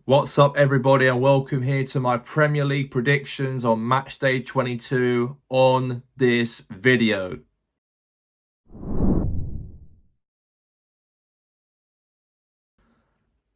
What's up, everybody, and welcome here to my Premier League predictions on Matchday 22 on this video.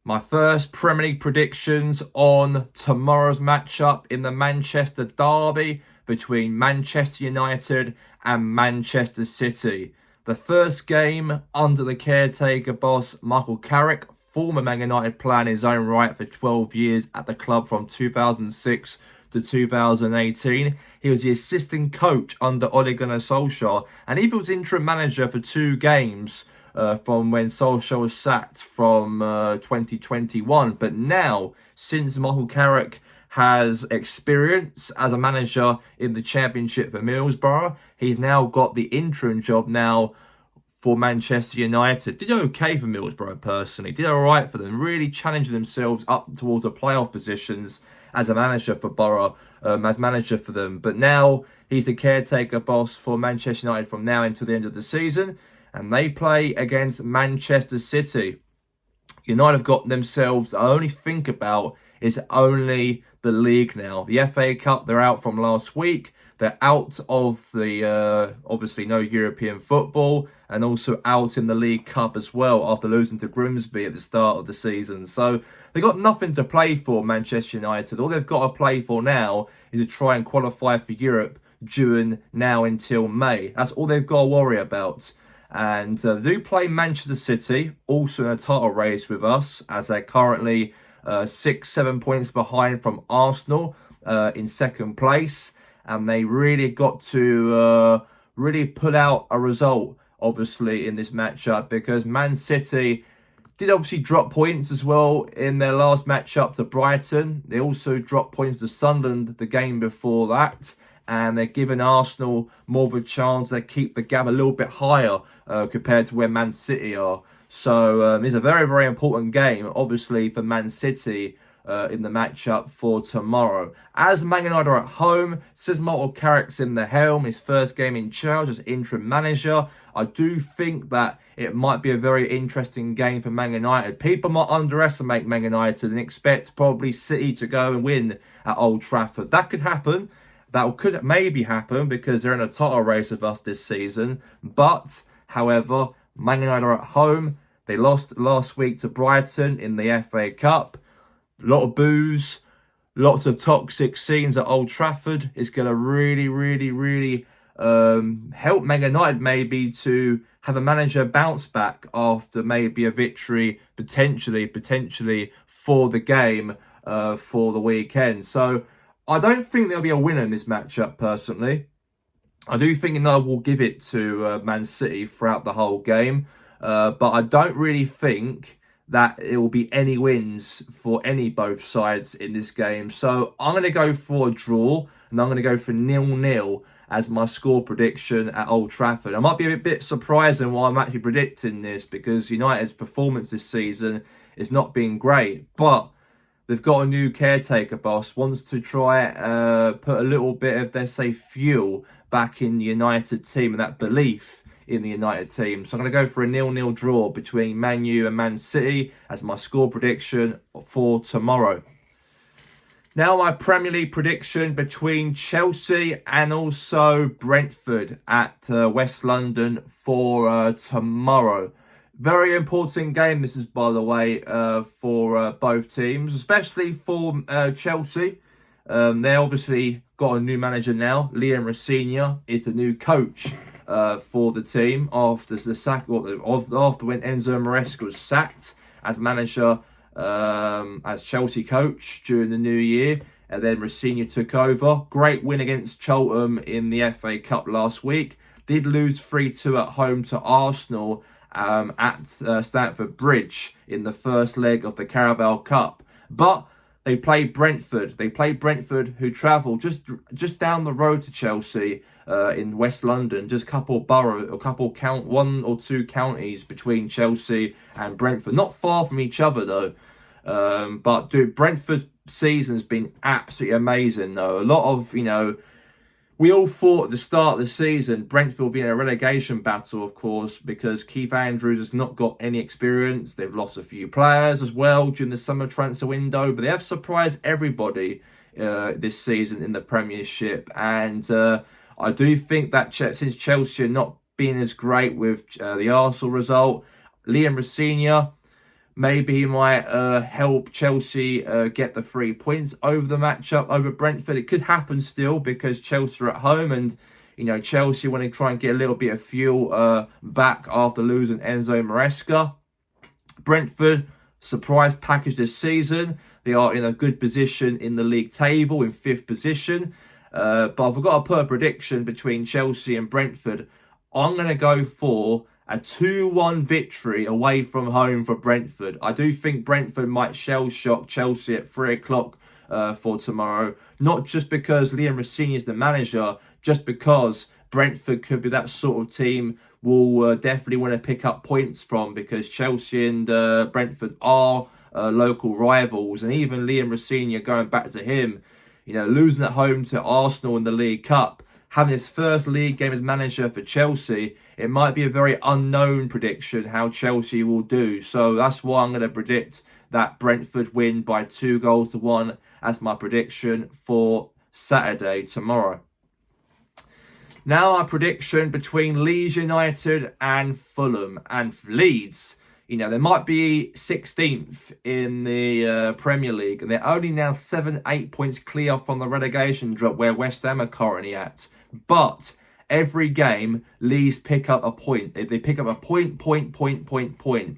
My first Premier League predictions on tomorrow's matchup in the Manchester derby between Manchester United and Manchester City. The first game under the caretaker boss Michael Carrick, former Man United player in his own right for 12 years at the club from 2006 to 2018. He was the assistant coach under Ole Gunnar Solskjaer, and he was interim manager for 2 games from when Solskjaer was sacked from 2021. But now, since Michael Carrick has experience as a manager in the Championship for Middlesbrough, he's now got the interim job now for Manchester United. Did okay for Middlesbrough personally. Did all right for them. Really challenging themselves up towards the playoff positions as a manager for Borough, as manager for them. But now he's the caretaker boss for Manchester United from now until the end of the season. And they play against Manchester City. United have got themselves, I only think about is only the league now. The FA Cup, they're out from last week. They're out of the, obviously, no European football, and also out in the League Cup as well after losing to Grimsby at the start of the season. So they've got nothing to play for, Manchester United. All they've got to play for now is to try and qualify for Europe during now until May. That's all they've got to worry about. And they do play Manchester City, also in a title race with us, as they're currently 6-7 points behind from Arsenal in second place. And they really got to really put out a result, obviously, in this matchup, because Man City did obviously drop points as well in their last matchup to Brighton. They also dropped points to Sunderland the game before that. And they're giving Arsenal more of a chance. They keep the gap a little bit higher compared to where Man City are. So it's a very, very important game, obviously, for Man City in the matchup for tomorrow. As Man United are at home, says Michael Carrick's in the helm, his first game in charge as interim manager. I do think that it might be a very interesting game for Man United. People might underestimate Man United and expect probably City to go and win at Old Trafford. That could happen. That could maybe happen because they're in a title race with us this season. But, however, Man United are at home. They lost last week to Brighton in the FA Cup. A lot of boos, lots of toxic scenes at Old Trafford. It's going to really help Man United maybe to have a manager bounce back after maybe a victory, potentially for the game for the weekend. So I don't think there'll be a winner in this matchup, personally. I do think United will give it to Man City throughout the whole game. But I don't really think that it will be any wins for both sides in this game. So I'm going to go for a draw, and I'm going to go for 0-0 as my score prediction at Old Trafford. I might be a bit surprising why I'm actually predicting this, because United's performance this season has not been great. But they've got a new caretaker boss, wants to try put a little bit of, let's say, fuel back in the United team and that belief in the United team. So I'm going to go for a 0-0 draw between Man U and Man City as my score prediction for tomorrow. Now my Premier League prediction between Chelsea and also Brentford at West London for tomorrow. Very important game this is, by the way, for both teams, especially for Chelsea. They obviously got a new manager now. Liam Rosenior is the new coach for the team after the sack, after when Enzo Maresca was sacked as manager, as Chelsea coach during the new year. And then Rosenior took over. Great win against Cheltenham in the FA Cup last week. Did lose 3-2 at home to Arsenal at Stamford Bridge in the first leg of the Carabao Cup. But they played Brentford. They played Brentford, who travel just down the road to Chelsea in West London. Just one or two counties between Chelsea and Brentford. Not far from each other though. But dude, Brentford's season's been absolutely amazing though. A lot of, We all thought at the start of the season Brentford would be in a relegation battle, of course, because Keith Andrews has not got any experience. They've lost a few players as well during the summer transfer window, but they have surprised everybody this season in the Premiership. And I do think that since Chelsea are not being as great with the Arsenal result, Liam Rosenior, maybe he might help Chelsea get the 3 points over the matchup over Brentford. It could happen still because Chelsea are at home, and Chelsea want to try and get a little bit of fuel back after losing Enzo Maresca. Brentford, surprise package this season. They are in a good position in the league table, in 5th position. But I've got to put a prediction between Chelsea and Brentford. I'm going to go for a 2-1 victory away from home for Brentford. I do think Brentford might shell-shock Chelsea at 3 o'clock for tomorrow. Not just because Liam Rosenior is the manager, just because Brentford could be that sort of team we'll definitely want to pick up points from, because Chelsea and Brentford are local rivals. And even Liam Rosenior, going back to him, losing at home to Arsenal in the League Cup, having his first league game as manager for Chelsea, it might be a very unknown prediction how Chelsea will do. So that's why I'm going to predict that Brentford win by 2-1 as my prediction for Saturday, tomorrow. Now our prediction between Leeds United and Fulham. And Leeds, they might be 16th in the Premier League, and they're only now 7-8 points clear from the relegation drop where West Ham are currently at. But every game, Leeds pick up a point. They pick up a point.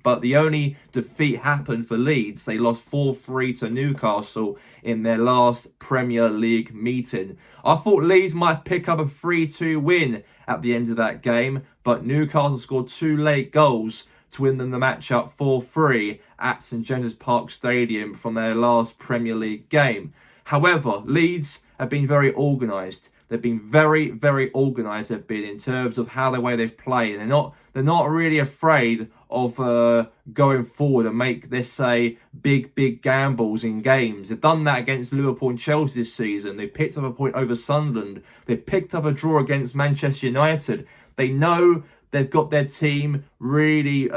But the only defeat happened for Leeds. They lost 4-3 to Newcastle in their last Premier League meeting. I thought Leeds might pick up a 3-2 win at the end of that game, but Newcastle scored 2 late goals to win them the match-up 4-3 at St James's Park Stadium from their last Premier League game. However, Leeds have been very organised. They've been very, very organised. They've been in terms of how the way they've played. They're not really afraid of going forward and make, let's say, big gambles in games. They've done that against Liverpool and Chelsea this season. They picked up a point over Sunderland. They picked up a draw against Manchester United. They know they've got their team really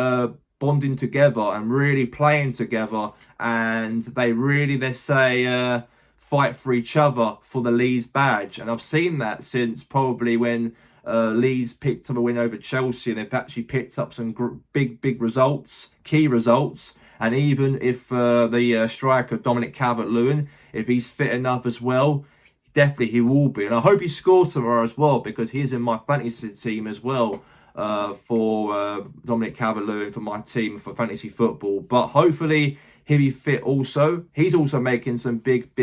bonding together and really playing together, and they really, let's say, fight for each other for the Leeds badge. And I've seen that since probably when Leeds picked up a win over Chelsea, and they've actually picked up some big results, key results. And even if the striker Dominic Calvert-Lewin, if he's fit enough as well, definitely he will be. And I hope he scores tomorrow as well, because he's in my fantasy team as well, for Dominic Calvert-Lewin for my team for fantasy football. But hopefully he'll be fit also. He's also making some big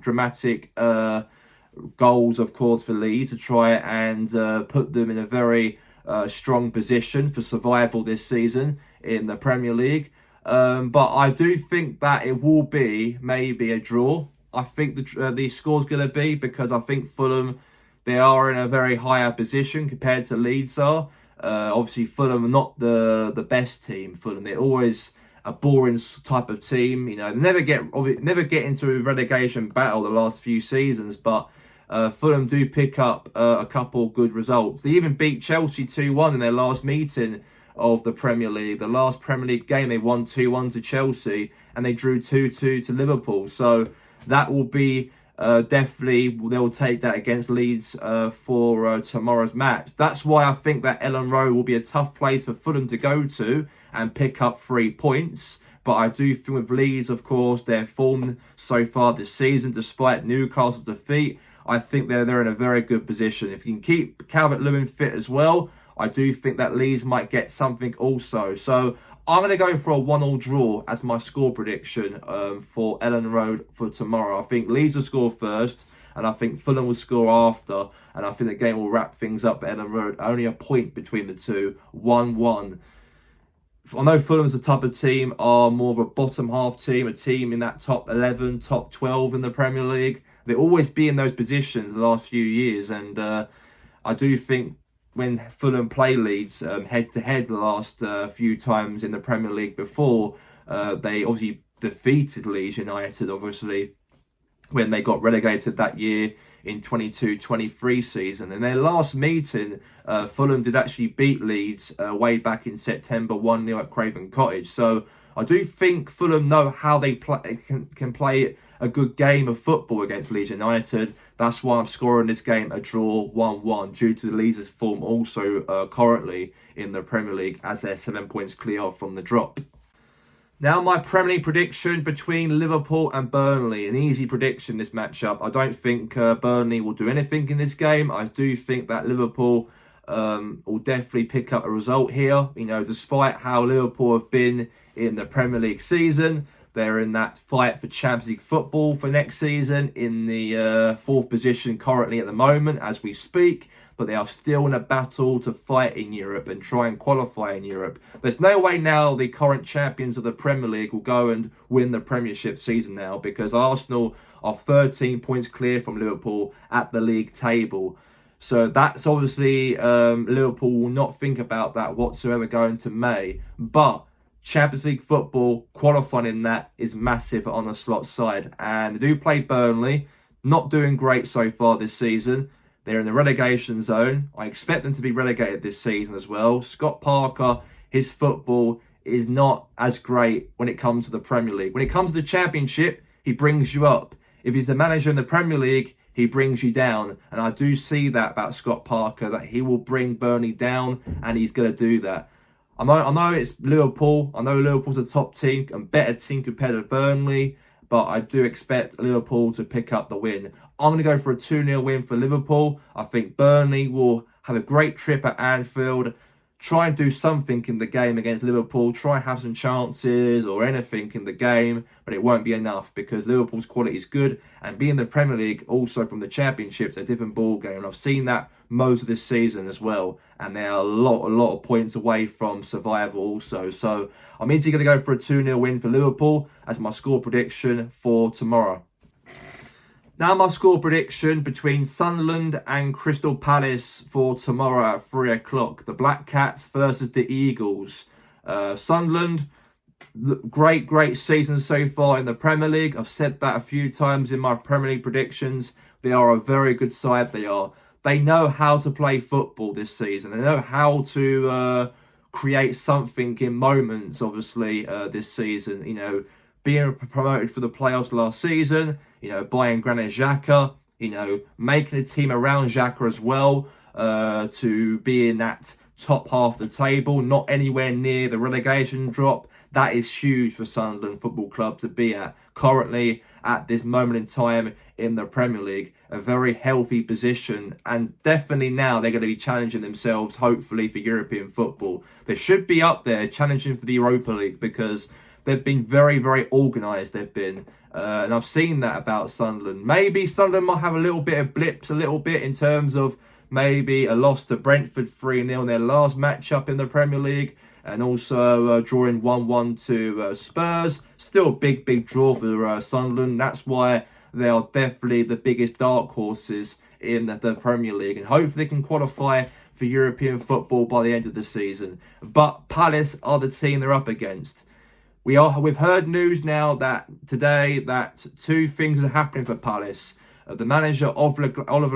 dramatic goals, of course, for Leeds to try and put them in a very strong position for survival this season in the Premier League. But I do think that it will be maybe a draw. I think the score's going to be, because I think Fulham, they are in a very higher position compared to Leeds are. Obviously, Fulham are not the best team. Fulham, they're always a boring type of team. They never get into a relegation battle the last few seasons, but Fulham do pick up a couple good results. They even beat Chelsea 2-1 in their last meeting of the Premier League. The last Premier League game, they won 2-1 to Chelsea, and they drew 2-2 to Liverpool. So that will be definitely, they'll take that against Leeds for tomorrow's match. That's why I think that Ellen Road will be a tough place for Fulham to go to and pick up 3 points. But I do think with Leeds, of course, their form so far this season, despite Newcastle's defeat, I think they're in a very good position. If you can keep Calvert-Lewin fit as well, I do think that Leeds might get something also. So I'm going to go for a 1-1 draw as my score prediction for Ellen Road for tomorrow. I think Leeds will score first, and I think Fulham will score after. And I think the game will wrap things up for Ellen Road. Only a point between the two, 1-1. I know Fulham's the type of team are more of a bottom half team, a team in that top 11, top 12 in the Premier League. They always be in those positions the last few years, and I do think when Fulham play Leeds head to head the last few times in the Premier League before, they obviously defeated Leeds United, obviously, when they got relegated that year in 22-23 season. In their last meeting, Fulham did actually beat Leeds way back in September 1-0 at Craven Cottage. So I do think Fulham know how they can play a good game of football against Leeds United. That's why I'm scoring this game a draw 1-1 due to Leeds' form also currently in the Premier League as they're 7 points clear from the drop. Now my Premier League prediction between Liverpool and Burnley. An easy prediction, this matchup. I don't think Burnley will do anything in this game. I do think that Liverpool will definitely pick up a result here. You know, despite how Liverpool have been in the Premier League season, they're in that fight for Champions League football for next season in the fourth position currently at the moment as we speak. But they are still in a battle to fight in Europe and try and qualify in Europe. There's no way now the current champions of the Premier League will go and win the Premiership season now, because Arsenal are 13 points clear from Liverpool at the league table. So that's obviously, Liverpool will not think about that whatsoever going to May. But Champions League football, qualifying in that is massive on the slot side. And they do play Burnley, not doing great so far this season. They're in the relegation zone. I expect them to be relegated this season as well. Scott Parker, his football is not as great when it comes to the Premier League. When it comes to the Championship, he brings you up. If he's the manager in the Premier League, he brings you down. And I do see that about Scott Parker, that he will bring Burnley down, and he's going to do that. I know it's Liverpool. I know Liverpool's a top team and better team compared to Burnley, but I do expect Liverpool to pick up the win. I'm going to go for a 2-0 win for Liverpool. I think Burnley will have a great trip at Anfield, try and do something in the game against Liverpool, try and have some chances or anything in the game, but it won't be enough because Liverpool's quality is good, and being in the Premier League, also from the Championships, a different ball game. And I've seen that most of this season as well, and they are a lot of points away from survival also. So I'm easily going to go for a 2-0 win for Liverpool as my score prediction for tomorrow. Now my score prediction between Sunderland and Crystal Palace for tomorrow at 3 o'clock. The Black Cats versus the Eagles. Sunderland, great season so far in the Premier League. I've said that a few times in my Premier League predictions. They are a very good side, they are. They know how to play football this season. They know how to create something in moments, obviously, this season. You know, being promoted for the playoffs last season, you know, buying Granit Xhaka, you know, making a team around Xhaka as well to be in that top half of the table, not anywhere near the relegation drop. That is huge for Sunderland Football Club to be at currently at this moment in time in the Premier League. A very healthy position, and definitely now they're going to be challenging themselves, hopefully, for European football. They should be up there challenging for the Europa League because they've been very organised, they've been. And I've seen that about Sunderland. Maybe Sunderland might have a little bit of blips, a little bit in terms of maybe a loss to Brentford 3-0 in their last matchup in the Premier League. And also drawing 1-1 to Spurs. Still a big draw for Sunderland. That's why they are definitely the biggest dark horses in the Premier League. And hopefully they can qualify for European football by the end of the season. But Palace are the team they're up against. We've heard news now that today that two things are happening for Palace. The manager Oliver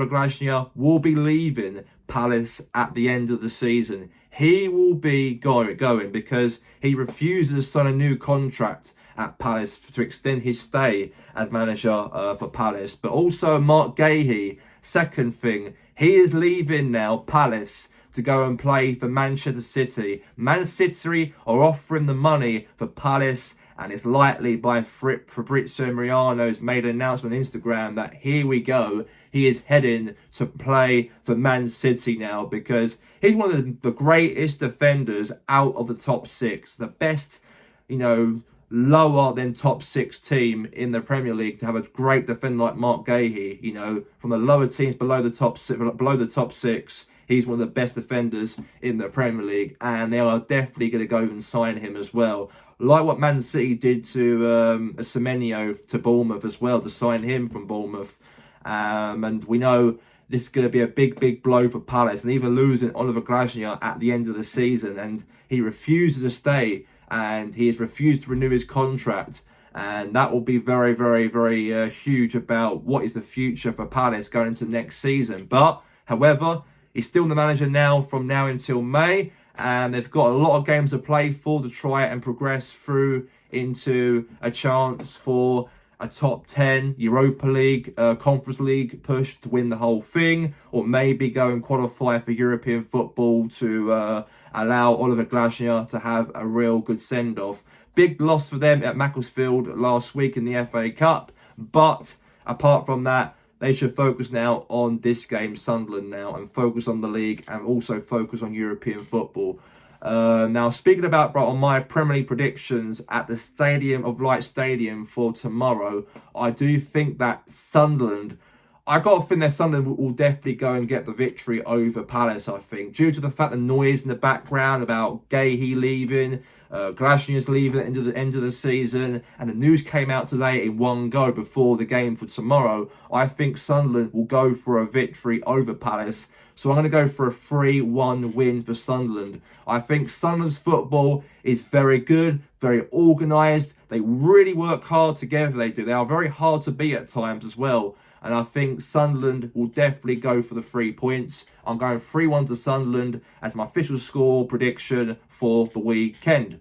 Glasner will be leaving Palace at the end of the season. He will be going because he refuses to sign a new contract at Palace to extend his stay as manager for Palace. But also Mark Gahey, second thing, he is leaving now Palace to go and play for Manchester City. Man City are offering the money for Palace, and it's likely by Fabrizio Mariano's made an announcement on Instagram that here we go, he is heading to play for Man City now because he's one of the greatest defenders out of the top six. The best, you know, lower than top six team in the Premier League to have a great defender like Mark Gahey. You know, from the lower teams below the top six, he's one of the best defenders in the Premier League, and they are definitely going to go and sign him as well. Like what Man City did to Semenyo to Bournemouth as well, to sign him from Bournemouth. And we know this is going to be a big blow for Palace, and even losing Oliver Glasner at the end of the season, and he refuses to stay, and he has refused to renew his contract. And that will be very, very, very huge about what is the future for Palace going into next season. But, however, he's still the manager now from now until May, and they've got a lot of games to play for to try and progress through into a chance for a top 10 Europa League, Conference League push to win the whole thing, or maybe go and qualify for European football to allow Oliver Glasner to have a real good send-off. Big loss for them at Macclesfield last week in the FA Cup, but apart from that, they should focus now on this game, Sunderland now, and focus on the league and also focus on European football. Now, speaking about on my Premier League predictions at the Stadium of Light Stadium for tomorrow, I do think that Sunderland, I got to think that Sunderland will definitely go and get the victory over Palace, I think, due to the fact the noise in the background about Gahey leaving, Glasner's leaving at the end of the season, and the news came out today in one go before the game for tomorrow. I think Sunderland will go for a victory over Palace. So I'm going to go for a 3-1 win for Sunderland. I think Sunderland's football is very good, very organised. They really work hard together, they do. They are very hard to beat at times as well. And I think Sunderland will definitely go for the 3 points. I'm going 3-1 to Sunderland as my official score prediction for the weekend.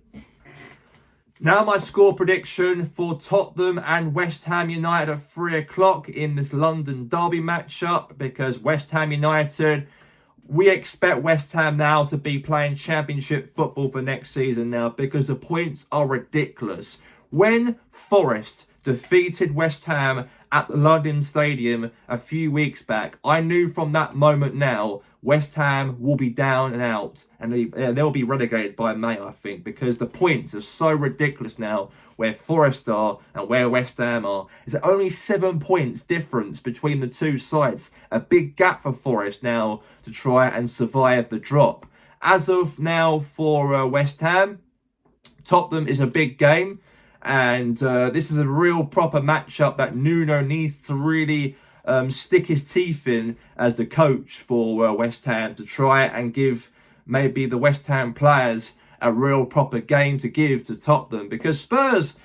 Now my score prediction for Tottenham and West Ham United at 3 o'clock in this London derby matchup, because West Ham United, we expect West Ham now to be playing championship football for next season now, because the points are ridiculous. When Forest defeated West Ham at the London Stadium a few weeks back, I knew from that moment now West Ham will be down and out, and they'll be relegated by May, I think, because the points are so ridiculous now where Forest are and where West Ham are. It's only 7 points difference between the two sides. A big gap for Forest now to try and survive the drop. As of now for West Ham, Tottenham is a big game, and this is a real proper matchup that Nuno needs to really stick his teeth in as the coach for West Ham to try and give maybe the West Ham players a real proper game to give to Tottenham, because Spurs,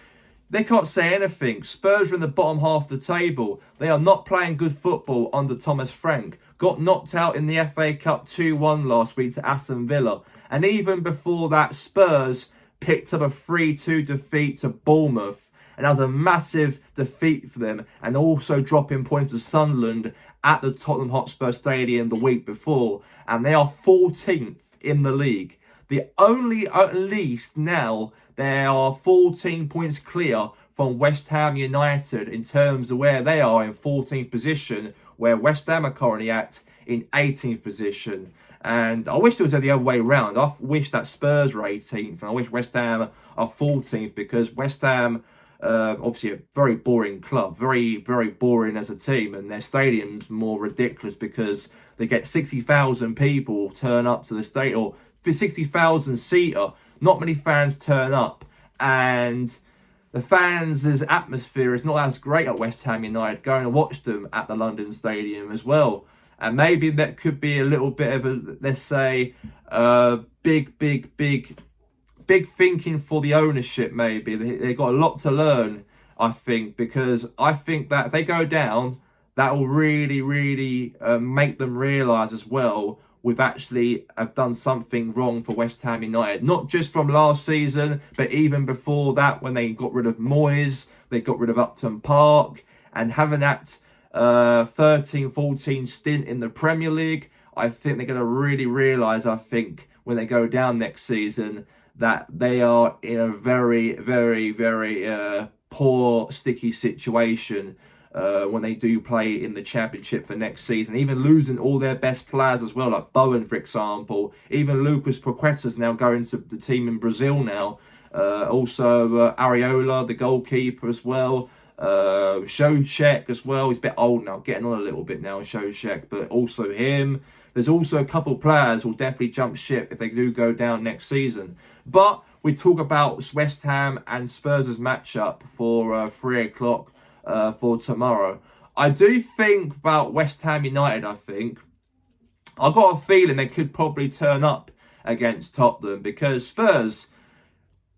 they can't say anything. Spurs are in the bottom half of the table. They are not playing good football under Thomas Frank. Got knocked out in the FA Cup 2-1 last week to Aston Villa. And even before that, Spurs picked up a 3-2 defeat to Bournemouth. And that was a massive defeat for them. And also dropping points to Sunderland at the Tottenham Hotspur Stadium the week before. And they are 14th in the league. The only, at least now, they are 14 points clear from West Ham United in terms of where they are in 14th position, where West Ham are currently at in 18th position. And I wish it was the other way around. I wish that Spurs were 18th, and I wish West Ham are 14th, because West Ham, obviously a very boring club, very, very boring as a team, and their stadium's more ridiculous because they get 60,000 people turn up to the stadium, or 60,000 seater. Not many fans turn up, and the fans' atmosphere is not as great at West Ham United. Going to watch them at the London Stadium as well. And maybe that could be a little bit of a, let's say, big thinking for the ownership, maybe. They've got a lot to learn, I think, because I think that if they go down, that will really, really make them realise as well we've actually done something wrong for West Ham United. Not just from last season, but even before that, when they got rid of Moyes, they got rid of Upton Park, and having that 13-14 stint in the Premier League, I think they're going to really realise, I think, when they go down next season, that they are in a very, very, very poor, sticky situation when they do play in the Championship for next season. Even losing all their best players as well, like Bowen, for example. Even Lucas Paqueta's now going to the team in Brazil now. Also, Areola, the goalkeeper as well. Showcheck as well. He's a bit old now, getting on a little bit now, Showcheck, but also him. There's also a couple of players who will definitely jump ship if they do go down next season. But we talk about West Ham and Spurs' matchup for 3 o'clock for tomorrow. I do think about West Ham United, I think. I've got a feeling they could probably turn up against Tottenham, because Spurs,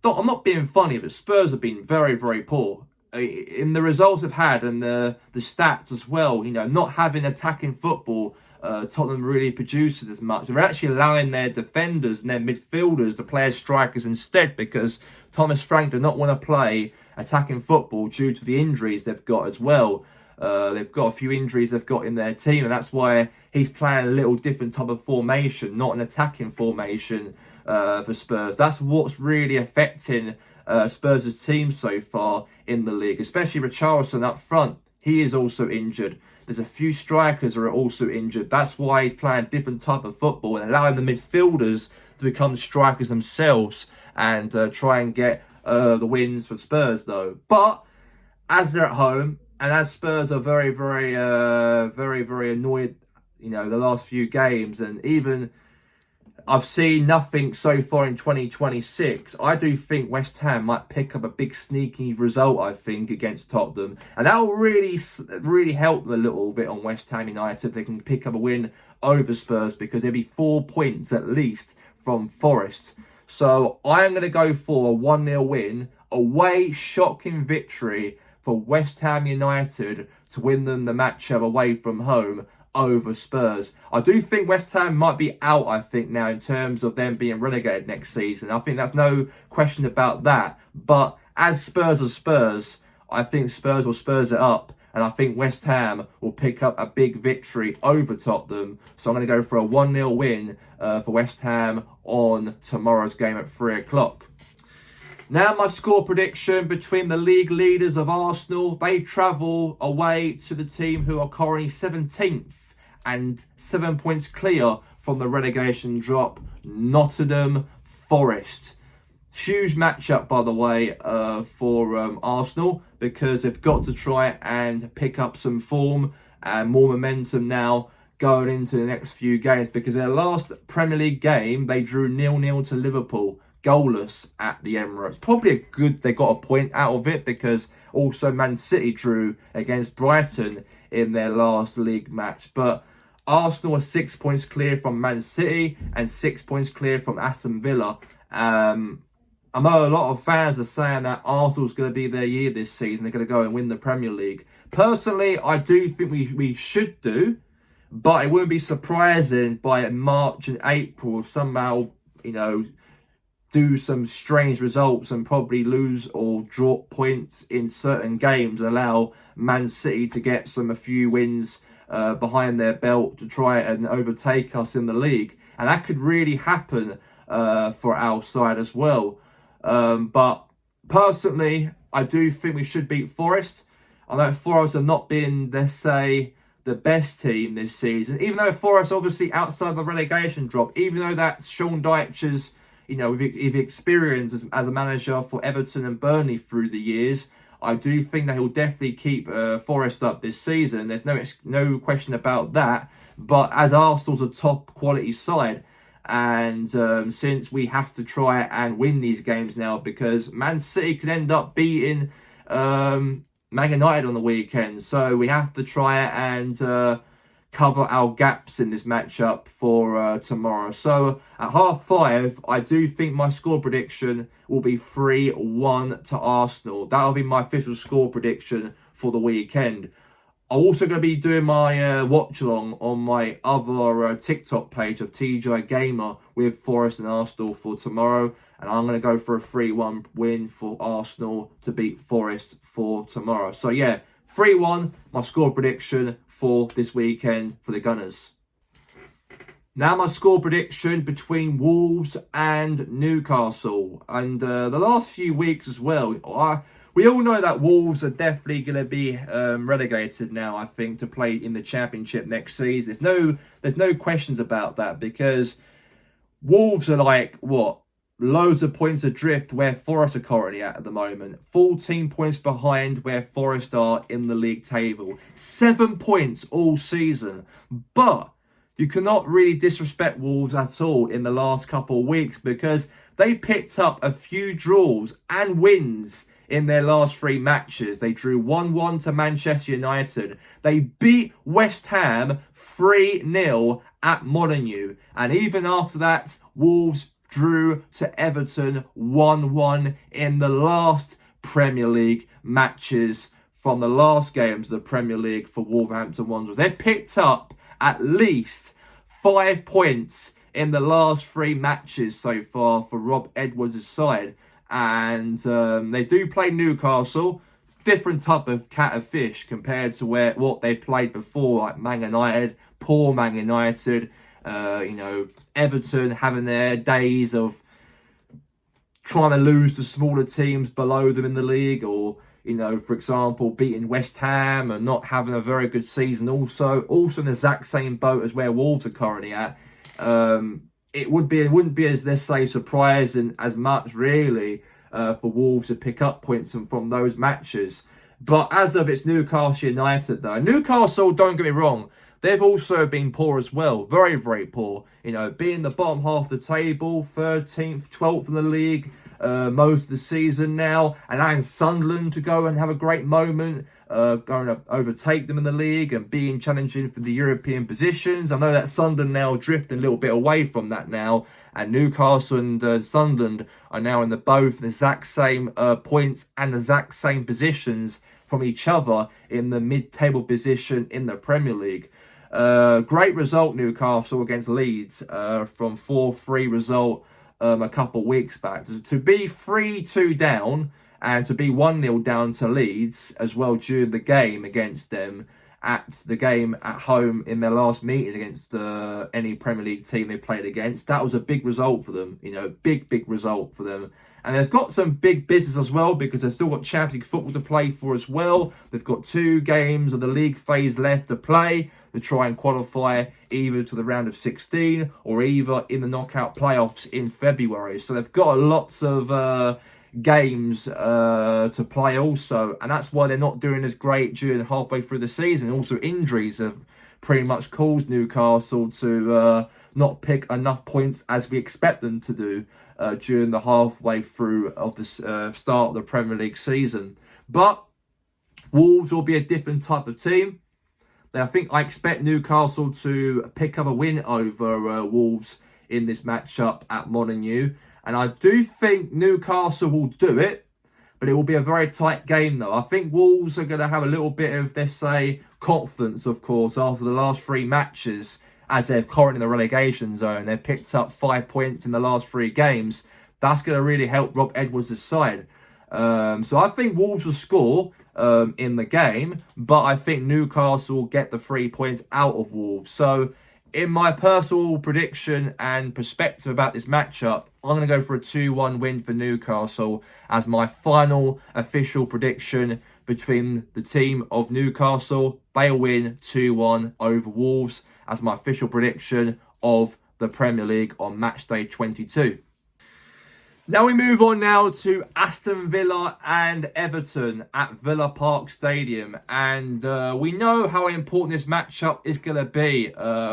I'm not being funny, but Spurs have been very, very poor in the results they've had and the stats as well. Not having attacking football, Tottenham really producing as much. They're actually allowing their defenders and their midfielders to play as strikers instead because Thomas Frank do not want to play attacking football due to the injuries they've got as well. They've got a few injuries they've got in their team, and that's why he's playing a little different type of formation, not an attacking formation for Spurs. That's what's really affecting Spurs' team so far in the league, especially Richarlison up front. He is also injured. There's a few strikers who are also injured. That's why he's playing a different type of football and allowing the midfielders to become strikers themselves and try and get the wins for Spurs, though. But as they're at home, and as Spurs are very, very annoyed, the last few games, and even I've seen nothing so far in 2026. I do think West Ham might pick up a big sneaky result, I think, against Tottenham. And that will really help them a little bit on West Ham United if they can pick up a win over Spurs, because there'll be 4 points at least from Forest. So I am going to go for a 1-0 win, away shocking victory for West Ham United to win them the matchup away from home over Spurs. I do think West Ham might be out, I think, now in terms of them being relegated next season. I think that's no question about that. But as Spurs are Spurs, I think Spurs will Spurs it up. And I think West Ham will pick up a big victory over Tottenham. So I'm going to go for a 1-0 win for West Ham on tomorrow's game at 3 o'clock. Now my score prediction between the league leaders of Arsenal. They travel away to the team who are currently 17th and 7 points clear from the relegation drop, Nottingham Forest. Huge matchup, by the way, for Arsenal, because they've got to try and pick up some form and more momentum now going into the next few games, because their last Premier League game, they drew 0-0 to Liverpool. Goalless at the Emirates. Probably they got a point out of it, because also Man City drew against Brighton in their last league match. But Arsenal are 6 points clear from Man City and 6 points clear from Aston Villa. I know a lot of fans are saying that Arsenal's going to be their year this season. They're going to go and win the Premier League. Personally, I do think we should do, but it wouldn't be surprising by March and April somehow, do some strange results and probably lose or drop points in certain games, allow Man City to get a few wins behind their belt to try and overtake us in the league. And that could really happen for our side as well. But personally, I do think we should beat Forest. I know Forest have not been, let's say, the best team this season. Even though Forest obviously outside the relegation drop, even though that's Sean Dyche's, with experience as a manager for Everton and Burnley through the years, I do think that he'll definitely keep Forest up this season. There's no question about that. But as Arsenal's a top quality side, and since we have to try and win these games now, because Man City could end up beating Man United on the weekend, so we have to try and cover our gaps in this matchup for tomorrow. So at 5:30, I do think my score prediction will be 3-1 to Arsenal. That'll be my official score prediction for the weekend. I'm also going to be doing my watch along on my other TikTok page of TJ Gamer with Forest and Arsenal for tomorrow. And I'm going to go for a 3-1 win for Arsenal to beat Forest for tomorrow. So yeah, 3-1, my score prediction for this weekend for the Gunners. Now my score prediction between Wolves and Newcastle. And the last few weeks as well, we all know that Wolves are definitely going to be relegated now, I think, to play in the Championship next season. There's no questions about that, because Wolves are loads of points adrift where Forest are currently at the moment. 14 points behind where Forest are in the league table. 7 points all season. But you cannot really disrespect Wolves at all in the last couple of weeks, because they picked up a few draws and wins in their last 3 matches. They drew 1-1 to Manchester United. They beat West Ham 3-0 at Molineux. And even after that, Wolves drew to Everton 1-1 in the last Premier League matches from the last games of the Premier League for Wolverhampton Wanderers. They picked up at least 5 points in the last 3 matches so far for Rob Edwards' side. And they do play Newcastle, different type of cat of fish compared to what they've played before, like Man United, poor Man United. Everton having their days of trying to lose to smaller teams below them in the league, or for example, beating West Ham and not having a very good season. Also in the exact same boat as where Wolves are currently at. It wouldn't be as, let's say, surprising as much really for Wolves to pick up points from those matches. But as of it's Newcastle United though, Newcastle, don't get me wrong, they've also been poor as well, very very poor. Being the bottom half of the table, 13th, 12th in the league most of the season now, allowing Sunderland to go and have a great moment, going to overtake them in the league and being challenging for the European positions. I know that Sunderland now drifting a little bit away from that now, and Newcastle and Sunderland are now in both the exact same points and the exact same positions from each other in the mid-table position in the Premier League. Great result, Newcastle against Leeds, from 4-3 result a couple of weeks back. To be 3-2 down and to be 1-0 down to Leeds as well during the game against them, at the game at home in their last meeting against any Premier League team they played against, that was a big result for them. Big result for them. And they've got some big business as well, because they've still got Champions League football to play for as well. They've got 2 games of the league phase left to play to try and qualify either to the round of 16 or either in the knockout playoffs in February. So they've got lots of games to play also, and that's why they're not doing as great during halfway through the season. Also, injuries have pretty much caused Newcastle to not pick enough points as we expect them to do during the halfway through of the start of the Premier League season. But Wolves will be a different type of team. I expect Newcastle to pick up a win over Wolves in this matchup at Molineux. And I do think Newcastle will do it, but it will be a very tight game though. I think Wolves are going to have a little bit of, let's say, confidence, of course, after the last 3 matches, as they're currently in the relegation zone. They've picked up 5 points in the last 3 games. That's going to really help Rob Edwards' side. So I think Wolves will score in the game, but I think Newcastle will get the 3 points out of Wolves. So in my personal prediction and perspective about this matchup, I'm going to go for a 2-1 win for Newcastle as my final official prediction between the team of Newcastle. They'll win 2-1 over Wolves as my official prediction of the Premier League on Matchday 22. Now we move on now to Aston Villa and Everton at Villa Park Stadium. And we know how important this matchup is going to be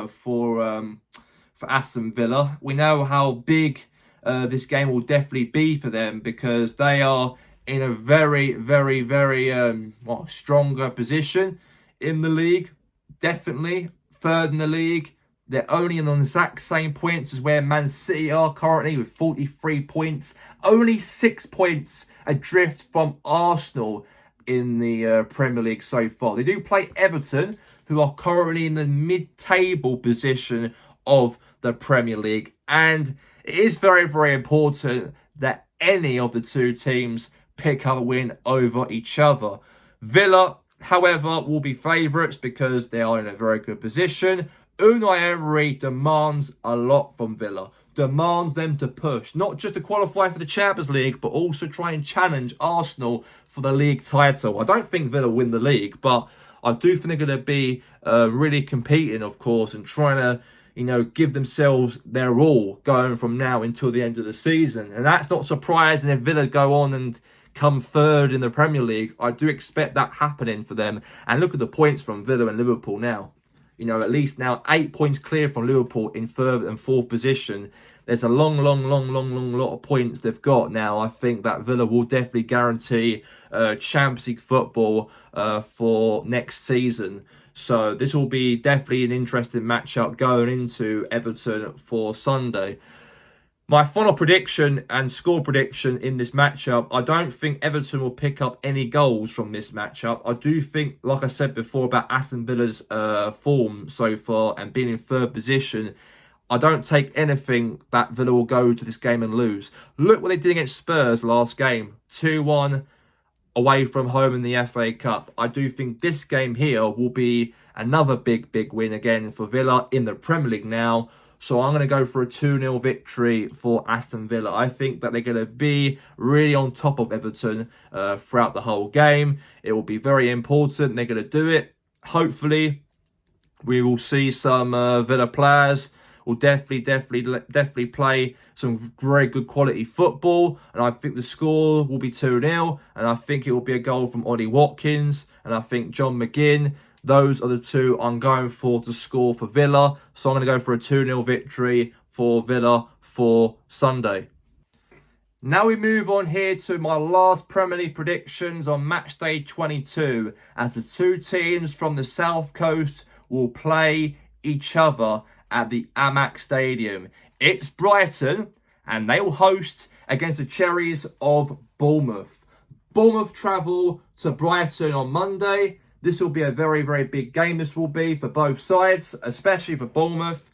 for Aston Villa. We know how big this game will definitely be for them, because they are in a very, very, very stronger position in the league. Definitely third in the league. They're only on the exact same points as where Man City are currently, with 43 points. Only 6 points adrift from Arsenal in the Premier League so far. They do play Everton, who are currently in the mid-table position of the Premier League. And it is very, very important that any of the 2 teams pick up a win over each other. Villa, however, will be favourites because they are in a very good position. Unai Emery demands a lot from Villa. Demands them to push, not just to qualify for the Champions League, but also try and challenge Arsenal for the league title. I don't think Villa win the league, but I do think they're going to be really competing, of course, and trying to, give themselves their all going from now until the end of the season. And that's not surprising if Villa go on and come third in the Premier League. I do expect that happening for them. And look at the points from Villa and Liverpool now. At least now 8 points clear from Liverpool in 3rd and 4th position. There's a long lot of points they've got now. I think that Villa will definitely guarantee Champions League football for next season. So this will be definitely an interesting matchup going into Everton for Sunday. My final prediction and score prediction in this matchup, I don't think Everton will pick up any goals from this matchup. I do think, like I said before about Aston Villa's form so far and being in third position, I don't take anything that Villa will go to this game and lose. Look what they did against Spurs last game. 2-1 away from home in the FA Cup. I do think this game here will be another big win again for Villa in the Premier League now. So I'm going to go for a 2-0 victory for Aston Villa. I think that they're going to be really on top of Everton throughout the whole game. It will be very important. They're going to do it. Hopefully, we will see some Villa players will definitely play some very good quality football. And I think the score will be 2-0. And I think it will be a goal from Ollie Watkins. And I think John McGinn. Those are the two I'm going for to score for Villa. So I'm going to go for a 2-0 victory for Villa for Sunday. Now we move on here to my last Premier League predictions on Matchday 22, as the two teams from the South Coast will play each other at the Amex Stadium. It's Brighton, and they will host against the Cherries of Bournemouth. Bournemouth travel to Brighton on Monday. This will be a very big game. This will be for both sides, especially for Bournemouth.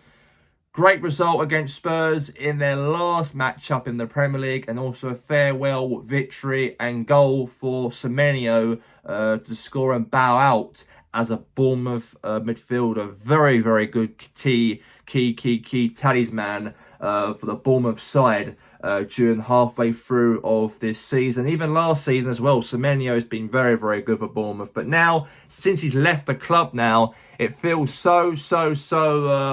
Great result against Spurs in their last matchup in the Premier League, and also a farewell victory and goal for Semenyo to score and bow out as a Bournemouth midfielder. Very good key talisman for the Bournemouth side during halfway through of this season. Even last season as well, Semenyo has been very good for Bournemouth. But now, since he's left the club now, it feels so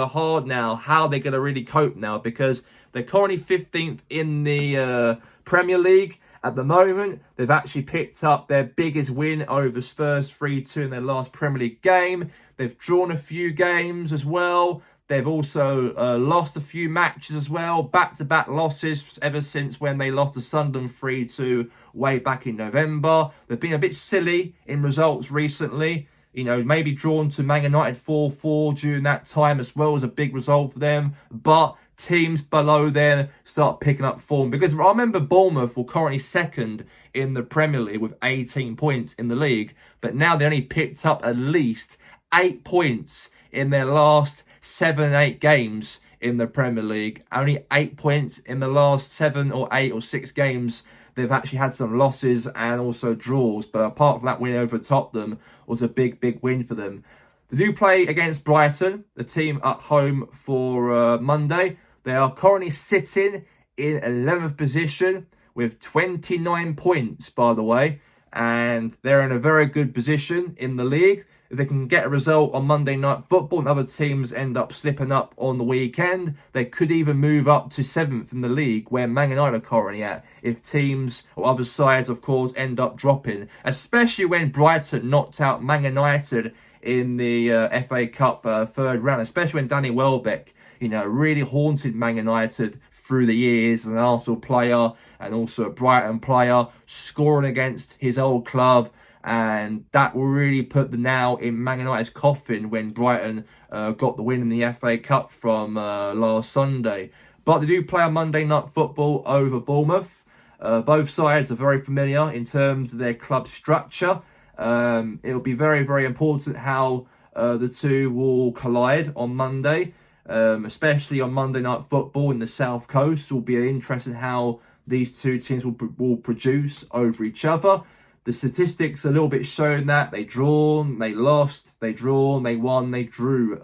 hard now how they're going to really cope now, because they're currently 15th in the Premier League. At the moment, they've actually picked up their biggest win over Spurs 3-2 in their last Premier League game. They've drawn a few games as well. They've also lost a few matches as well. Back-to-back losses ever since when they lost to Sunderland 3-2 way back in November. They've been a bit silly in results recently. You know, maybe drawn to Man United 4-4 during that time as well as a big result for them. But teams below them start picking up form. Because I remember Bournemouth were currently second in the Premier League with 18 points in the league. But now they only picked up at least 8 points in their last 7-8 games in the Premier League. Only 8 points in the last 7 or 8 or 6 games. They've actually had some losses and also draws. But apart from that win over Tottenham was a big win for them. They do play against Brighton, the team at home for Monday. They are currently sitting in 11th position with 29 points, by the way. And they're in a very good position in the league. If they can get a result on Monday Night Football and other teams end up slipping up on the weekend, they could even move up to 7th in the league, where Man United are currently at, if teams or other sides, of course, end up dropping. Especially when Brighton knocked out Man United in the FA Cup third round, especially when Danny Welbeck, you know, really haunted Man United through the years as an Arsenal player and also a Brighton player, scoring against his old club. And that will really put the nail in Man United's coffin when Brighton got the win in the FA Cup from last Sunday. But they do play on Monday Night Football over Bournemouth. Both sides are very familiar in terms of their club structure. It'll be very important how the two will collide on Monday, especially on Monday Night Football in the South Coast. It will be interesting how these two teams will produce over each other. The statistics are a little bit showing that they drawn, they lost, they drawn, they won, they drew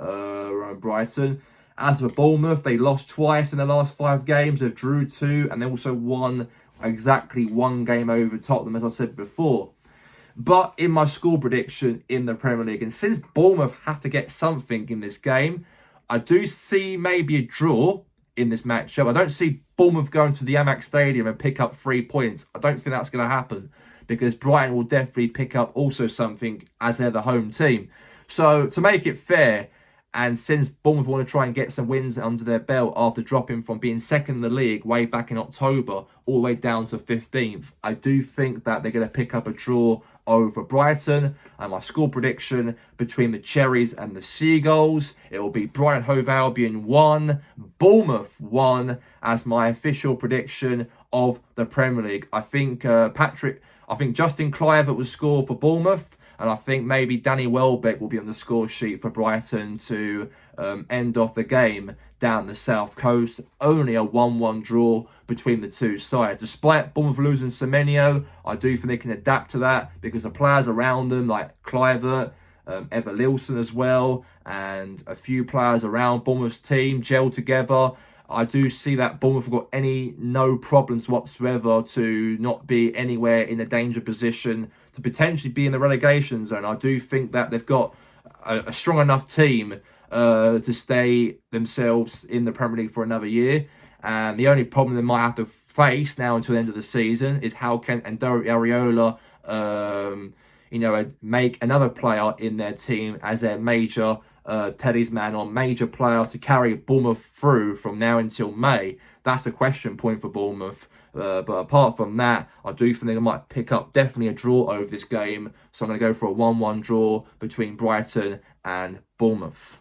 Brighton. As for Bournemouth, they lost twice in the last 5 games. They've drew 2 and they also won exactly 1 game over Tottenham, as I said before. But in my score prediction in the Premier League, and since Bournemouth have to get something in this game, I do see maybe a draw in this matchup. I don't see Bournemouth going to the Amex Stadium and pick up 3 points. I don't think that's going to happen, because Brighton will definitely pick up also something as they're the home team. So to make it fair, and since Bournemouth want to try and get some wins under their belt after dropping from being second in the league way back in October all the way down to 15th, I do think that they're going to pick up a draw over Brighton. And my score prediction between the Cherries and the Seagulls, it will be Brighton Hove Albion 1, Bournemouth 1 as my official prediction of the Premier League. I think Justin Kluivert will score for Bournemouth, and I think maybe Danny Welbeck will be on the score sheet for Brighton to end off the game down the south coast. Only a 1-1 draw between the two sides. Despite Bournemouth losing Semenyo, I do think they can adapt to that because the players around them, like Kluivert, Ever Lilson as well, and a few players around Bournemouth's team gel together. I do see that Bournemouth have got no problems whatsoever to not be anywhere in a danger position to potentially be in the relegation zone. I do think that they've got a strong enough team to stay themselves in the Premier League for another year. And the only problem they might have to face now until the end of the season is how can Andor Areola make another player in their team as their major Teddy's man or major player to carry Bournemouth through from now until May. That's a question point for Bournemouth. But apart from that, I do think they might pick up definitely a draw over this game. So I'm going to go for a 1-1 draw between Brighton and Bournemouth.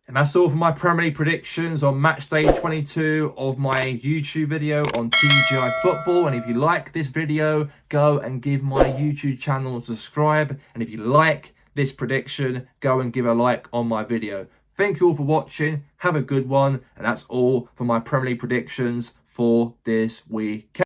And that's all for my Premier League predictions on Matchday 22 of my YouTube video on TGI Football. And if you like this video, go and give my YouTube channel a subscribe. And if you like this prediction, go and give a like on my video. Thank you all for watching. Have a good one. And that's all for my Premier League predictions for this week.